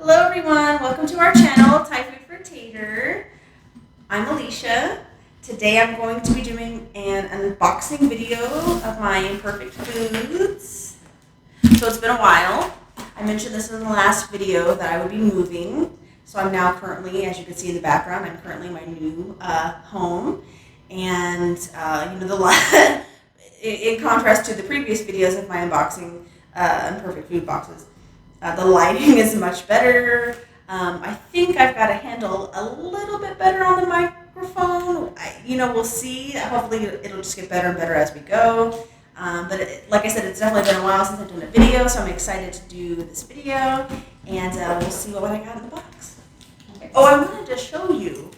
Hello everyone, welcome to our channel, Thai Food for Tater. I'm Alesha. Today I'm going to be doing an unboxing video of my Imperfect foods. So it's been a while. I mentioned this in the last video that I would be moving. So I'm now currently, as you can see in the background, I'm currently in my new home. And in contrast to the previous videos of my unboxing Imperfect food boxes, the lighting is much better. I think I've got a handle a little bit better on the microphone. We'll see. Hopefully it'll just get better and better as we go. Like I said, it's definitely been a while since I've done a video, so I'm excited to do this video. And we'll see what I got in the box. Okay. Oh, I wanted to show you.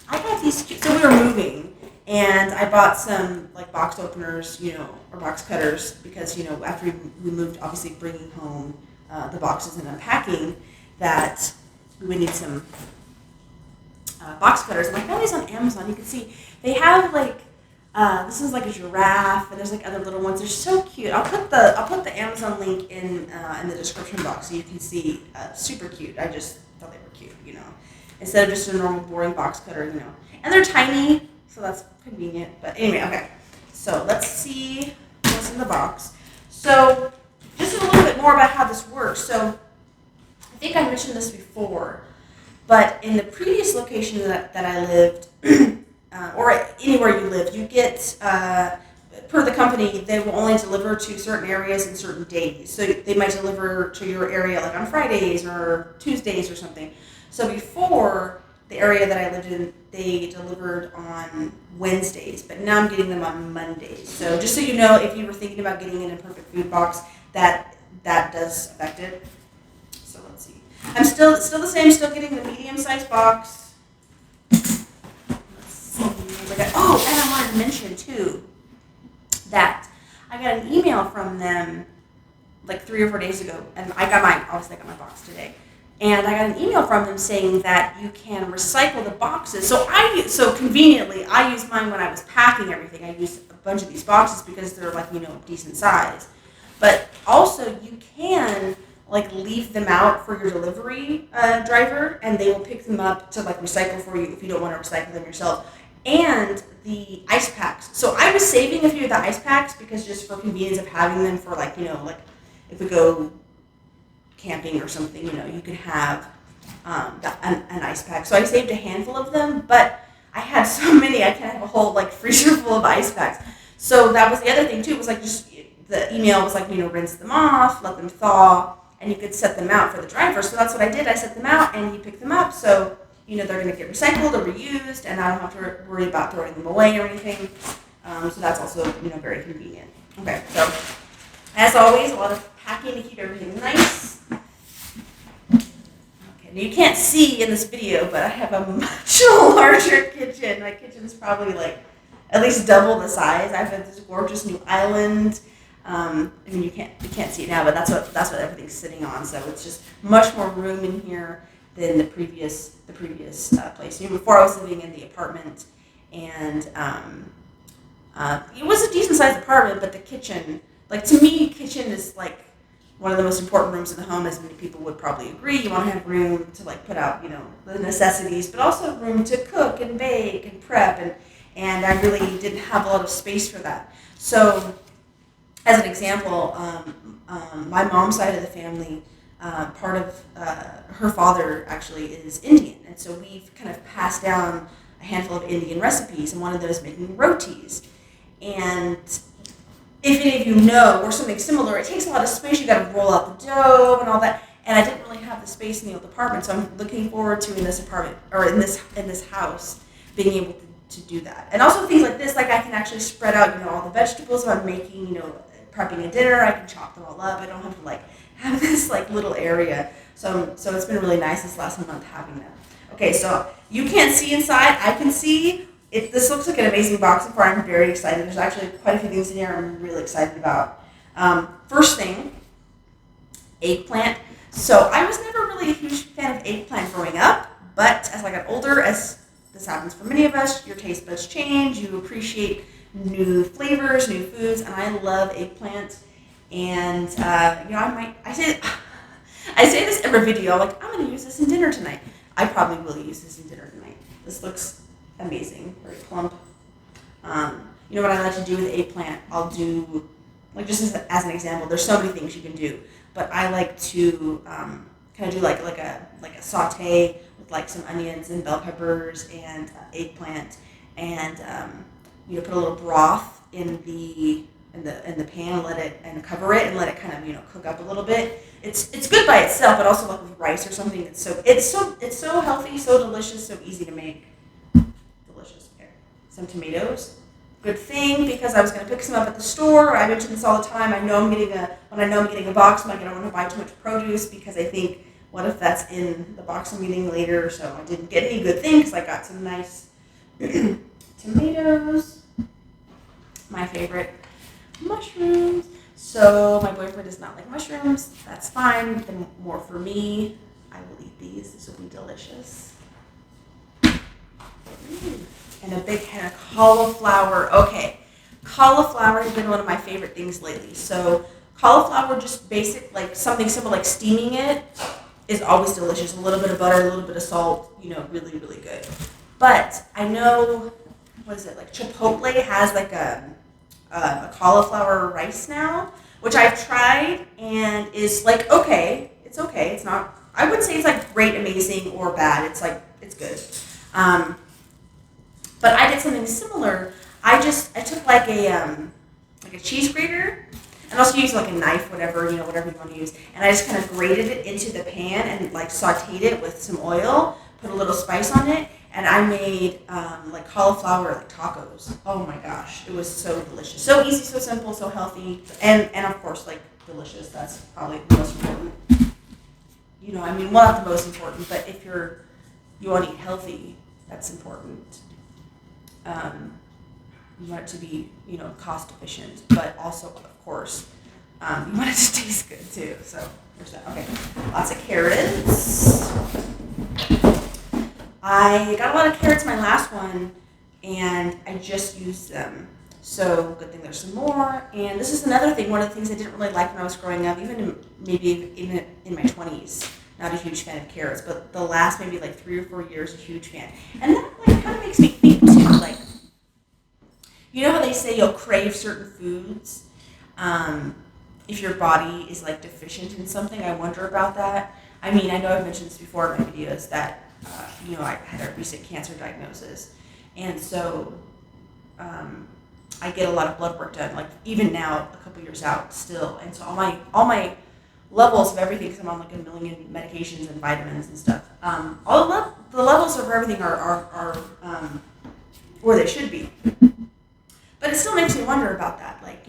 I got these cute. So we were moving, and I bought some box openers, or box cutters, because after we moved, obviously bringing home the boxes and unpacking, that we would need some box cutters. And I found these on Amazon. You can see they have this is like a giraffe, and there's other little ones. They're so cute. I'll put the Amazon link in the description box so you can see. Super cute. I just thought they were cute, instead of just a normal boring box cutter, And they're tiny, so that's convenient. But anyway, okay. So let's see what's in the box. So just a little bit more about how this works. So I think I mentioned this before, but in the previous location that I lived, or anywhere you lived, you get, per the company, they will only deliver to certain areas and certain days. So they might deliver to your area on Fridays or Tuesdays or something. So before, the area that I lived in, they delivered on Wednesdays, but now I'm getting them on Mondays. So just so you know, if you were thinking about getting an Imperfect food box, that does affect it. So let's see. I'm still the same, still getting the medium-sized box. Let's see. And I wanted to mention too that I got an email from them 3 or 4 days ago, and obviously I got my box today. And I got an email from them saying that you can recycle the boxes. So conveniently, I used mine when I was packing everything. I used a bunch of these boxes because they're decent size. But also you can leave them out for your delivery driver, and they will pick them up to recycle for you if you don't want to recycle them yourself. And the ice packs. So I was saving a few of the ice packs because just for convenience of having them for if we go camping or something, you can have an ice pack. So I saved a handful of them, but I had so many I can't have a whole freezer full of ice packs. So that was the other thing too. It was just the email was rinse them off, let them thaw, and you could set them out for the driver. So that's what I did. I set them out, and he picked them up. So they're going to get recycled or reused, and I don't have to worry about throwing them away or anything. So that's also very convenient. Okay, so as always, a lot of packing to keep everything nice. Okay, now you can't see in this video, but I have a much larger kitchen. My kitchen is probably at least double the size. I have this gorgeous new island. You can't see it now, but that's what everything's sitting on. So it's just much more room in here than the previous place. Before I was living in the apartment, and it was a decent sized apartment, but the kitchen, to me, kitchen is one of the most important rooms in the home, as many people would probably agree. You want to have room to put out the necessities, but also room to cook and bake and prep, and I really didn't have a lot of space for that. So as an example, my mom's side of the family, part of her father actually is Indian, and so we've kind of passed down a handful of Indian recipes, and one of those making rotis. And if any of you know, or something similar, it takes a lot of space. You got to roll out the dough and all that, and I didn't really have the space in the old apartment, so I'm looking forward to in this apartment or in this house being able to do that. And also things like this, I can actually spread out all the vegetables if I'm making prepping a dinner. I can chop them all up. I don't have to have this little area. So it's been really nice this last month having that. Okay, so you can't see inside. I can see. This looks like an amazing box so far. I'm very excited. There's actually quite a few things in here I'm really excited about. First thing, eggplant. So I was never really a huge fan of eggplant growing up, but as I got older, as this happens for many of us, your taste buds change. You appreciate new flavors, new foods, and I love eggplant. And I say this every video. I'm like, I'm going to use this in dinner tonight. I probably will use this in dinner tonight. This looks amazing. Very plump. You know what I like to do with eggplant? I'll do, like just as an example, there's so many things you can do. But I like to kind of do like a saute with like some onions and bell peppers and eggplant, and put a little broth in the pan, and cover it and let it kind of cook up a little bit. It's good by itself, but also like with rice or something. It's so healthy, so delicious, so easy to make. Delicious. Okay. Some tomatoes. Good thing, because I was going to pick some up at the store. I mention this all the time. When I know I'm getting a box, I'm like, I don't want to buy too much produce, because I think, what if that's in the box I'm eating later? So I didn't get any good thing, because I got some nice tomatoes. My favorite, mushrooms. So my boyfriend does not like mushrooms. That's fine. The more for me. I will eat these. This will be delicious. And a big head of cauliflower. Okay, cauliflower has been one of my favorite things lately. So cauliflower, just basic, like something simple like steaming it, is always delicious. A little bit of butter, a little bit of salt, really, really good. But I know, what is it, like Chipotle has like a cauliflower rice now, which I've tried and is like, okay. It's okay. It's not, I wouldn't say it's like great, amazing, or bad. It's like, it's good. But I did something similar. I took like a cheese grater, and also use like a knife, whatever you want to use, and I just kind of grated it into the pan and like sauteed it with some oil, put a little spice on it, and I made like cauliflower like tacos. Oh my gosh, it was so delicious, so easy, so simple, so healthy, and of course like delicious. That's probably the most important. Well, not the most important, but if you want to eat healthy, that's important. You want it to be, cost efficient, but also, of course, you want it to taste good too. So there's that. Okay, lots of carrots. I got a lot of carrots my last one, and I just used them. So good thing there's some more. And this is another thing. One of the things I didn't really like when I was growing up, even in my 20s. Not a huge fan of carrots, but the last maybe like 3 or 4 years, a huge fan. And that like kind of makes me think too, like, how they say you'll crave certain foods if your body is like deficient in something? I wonder about that. I know I've mentioned this before in my videos that I had a recent cancer diagnosis, and so I get a lot of blood work done, like even now, a couple years out still, and so all my levels of everything, because I'm on like a million medications and vitamins and stuff. All the levels of everything are where they should be. But it still makes me wonder about that. Like,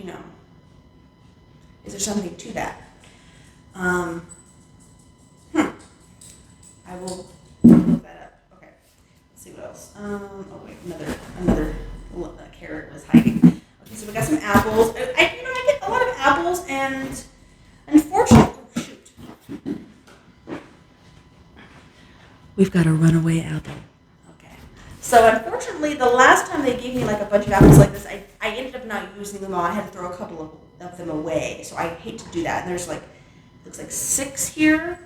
is there something to that? I will look that up. Okay, let's see what else. Oh wait, another carrot was hiding. Okay, so we got some apples. I get a lot of apples, and unfortunately, we've got a runaway apple. Okay. So unfortunately, the last time they gave me like a bunch of apples like this, I ended up not using them all. I had to throw a couple of them away. So I hate to do that. And there's looks like 6 here.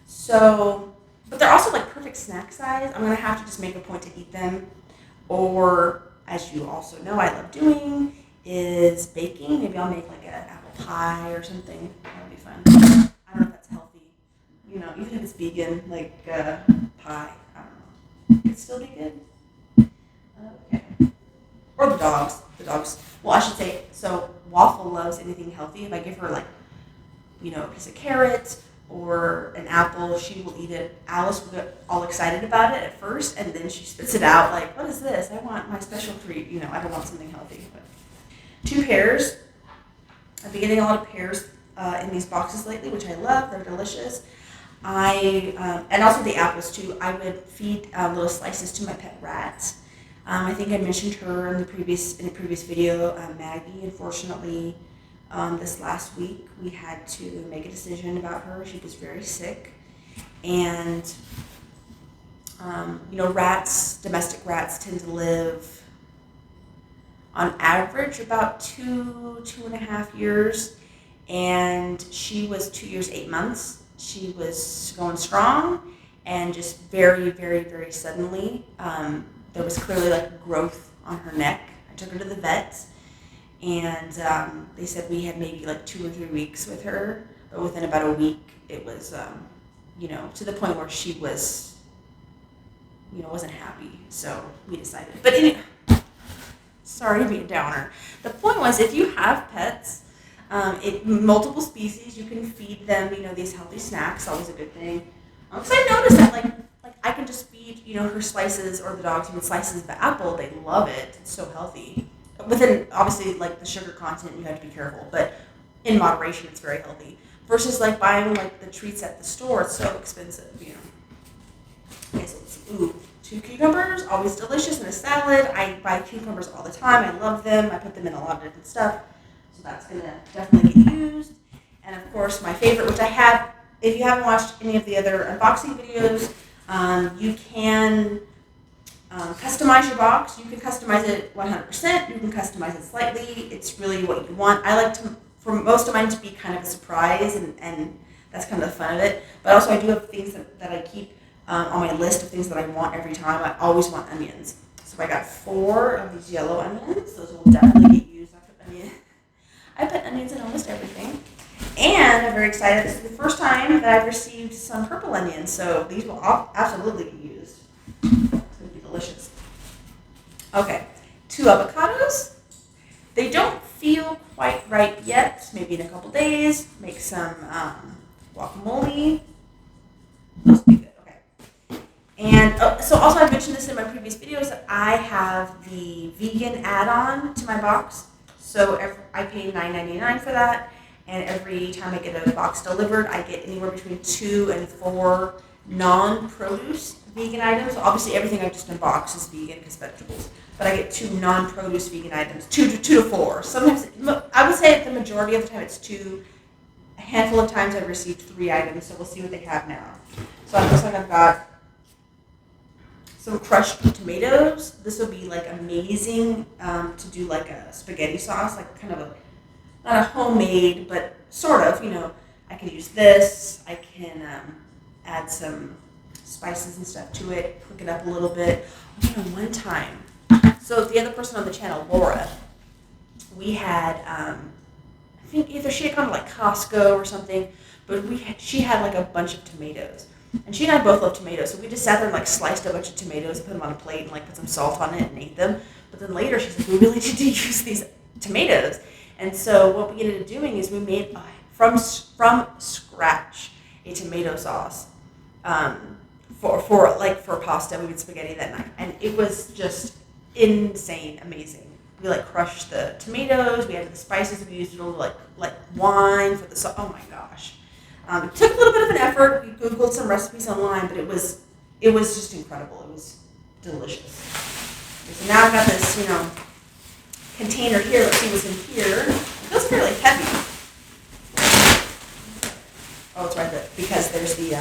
So, but they're also like perfect snack size. I'm going to have to just make a point to eat them. Or, as you also know I love doing, is baking. Maybe I'll make like an apple pie or something. That would be fun. I don't know if that's healthy. Even if it's vegan, like pie, I don't know. It'd still be good. Okay. Or the dogs. Well, I should say, so Waffle loves anything healthy. If I give her like, a piece of carrot or an apple, she will eat it. Alice will get all excited about it at first, and then she spits it out like, what is this? I want my special treat. I don't want something healthy. But 2 pears. I've been getting a lot of pears in these boxes lately, which I love. They're delicious. And also the apples too. I would feed little slices to my pet rat. I think I mentioned her in a previous video, Maggie. Unfortunately, this last week we had to make a decision about her. She was very sick, and domestic rats tend to live on average about 2.5 years, and she was 2 years 8 months. she was going strong, and just very, very, very suddenly, there was clearly like growth on her neck. I took her to the vet, and they said we had maybe like 2 or 3 weeks with her, but within about a week, it was, to the point where she was, wasn't happy. So we decided. But anyway, sorry to be a downer. The point was, if you have pets, multiple species, you can feed them, these healthy snacks. Always a good thing. Because I noticed that, like I can just feed, her slices, or the dogs even slices of apple. They love it. It's so healthy. Within, obviously, like the sugar content, you have to be careful, but in moderation, it's very healthy. Versus like buying like the treats at the store, it's so expensive, Okay, so let's see. Ooh, 2 cucumbers, always delicious in a salad. I buy cucumbers all the time. I love them. I put them in a lot of different stuff. So that's gonna definitely get used. And of course, my favorite, which I have, if you haven't watched any of the other unboxing videos, you can customize your box. You can customize it 100%. You can customize it slightly. It's really what you want. I like for most of mine to be kind of a surprise, and that's kind of the fun of it. But also, I do have things that I keep on my list of things that I want every time. I always want onions. So I got 4 of these yellow onions. Those will definitely get used. I put onions in almost everything. And I'm very excited. This is the first time that I've received some purple onions, so these will absolutely be used. It's going to be delicious. Okay, 2 avocados. They don't feel quite ripe yet. Maybe in a couple days. Make some guacamole. Those will be good. Okay. And so also I mentioned this in my previous videos that I have the vegan add-on to my box. So I pay $9.99 for that. And every time I get a box delivered, I get anywhere between 2 and 4 non-produce vegan items. Obviously, everything I just unbox is vegan because vegetables. But I get 2 non-produce vegan items, 2 to 4. Sometimes, I would say the majority of the time it's 2. A handful of times I've received 3 items, so we'll see what they have now. So it looks like I've got some crushed tomatoes. This will be like amazing to do like a spaghetti sauce, like kind of not a homemade, but sort of, I can use this. I can add some spices and stuff to it, cook it up a little bit. One time, so the other person on the channel, Laura, we had, I think either she had gone to like Costco or something, but she had like a bunch of tomatoes. And she and I both love tomatoes, so we just sat there and like sliced a bunch of tomatoes, put them on a plate, and like put some salt on it and ate them. But then later she's like, we really need to use these tomatoes. And so what we ended up doing is we made from scratch a tomato sauce for pasta. We made spaghetti that night, and it was just insane, amazing. We like crushed the tomatoes. We added the spices. We used a little like wine for the sauce. Oh my gosh, it took a little bit of an effort. We googled some recipes online, but it was just incredible. It was delicious. Okay, so now I've got this container here. Let's see what's in here. It feels fairly heavy. Oh, it's right there because there's the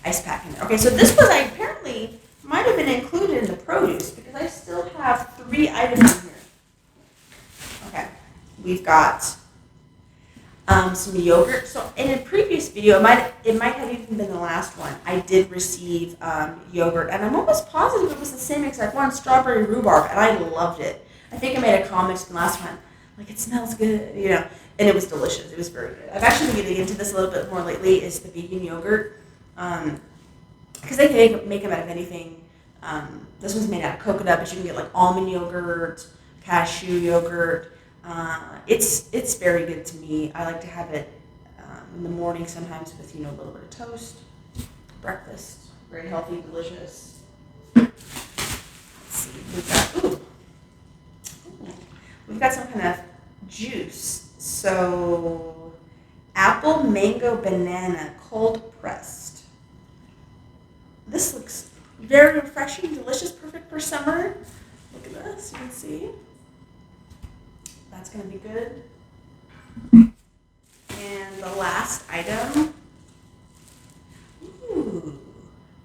ice pack in there. Okay, so this was apparently might have been included in the produce because I still have 3 items in here. Okay, we've got some yogurt. So in a previous video, it might have even been the last one, I did receive yogurt, and I'm almost positive it was the same exact one, strawberry rhubarb, and I loved it. I think I made a comment in the last one, like, it smells good, and it was delicious. It was very good. I've actually been getting into this a little bit more lately, is the vegan yogurt, because they can make them out of anything. This one's made out of coconut, but you can get like almond yogurt, cashew yogurt. It's very good to me. I like to have it in the morning sometimes with a little bit of toast, breakfast. Very healthy, delicious. Let's see, we've got some kind of juice. So apple, mango, banana, cold pressed. This looks very refreshing, delicious, perfect for summer. Look at this, you can see. That's going to be good. And the last item,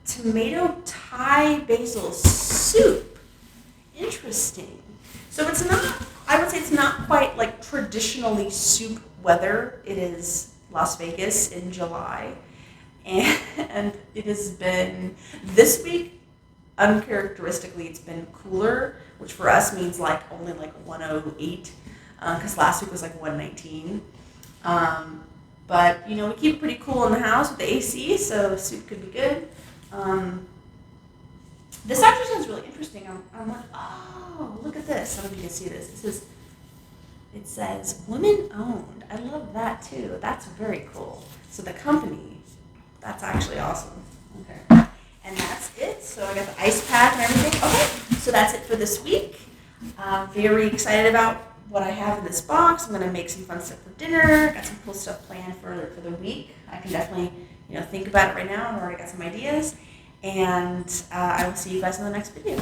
tomato Thai basil soup. Interesting. So it's not, I would say it's not quite like traditionally soup weather. It is Las Vegas in July, and it has been, this week, uncharacteristically, it's been cooler, which for us means like only like 108, because last week was like 119. But we keep it pretty cool in the house with the AC, so soup could be good. This actually sounds really interesting. I'm like, oh, look at this. I don't know if you can see this. It says women owned. I love that too. That's very cool. So the company, that's actually awesome. Okay. And that's it. So I got the ice pack and everything. Okay. So that's it for this week. I'm very excited about what I have in this box. I'm going to make some fun stuff for dinner. Got some cool stuff planned for the week. I can definitely think about it right now. I've already got some ideas. And I will see you guys in the next video.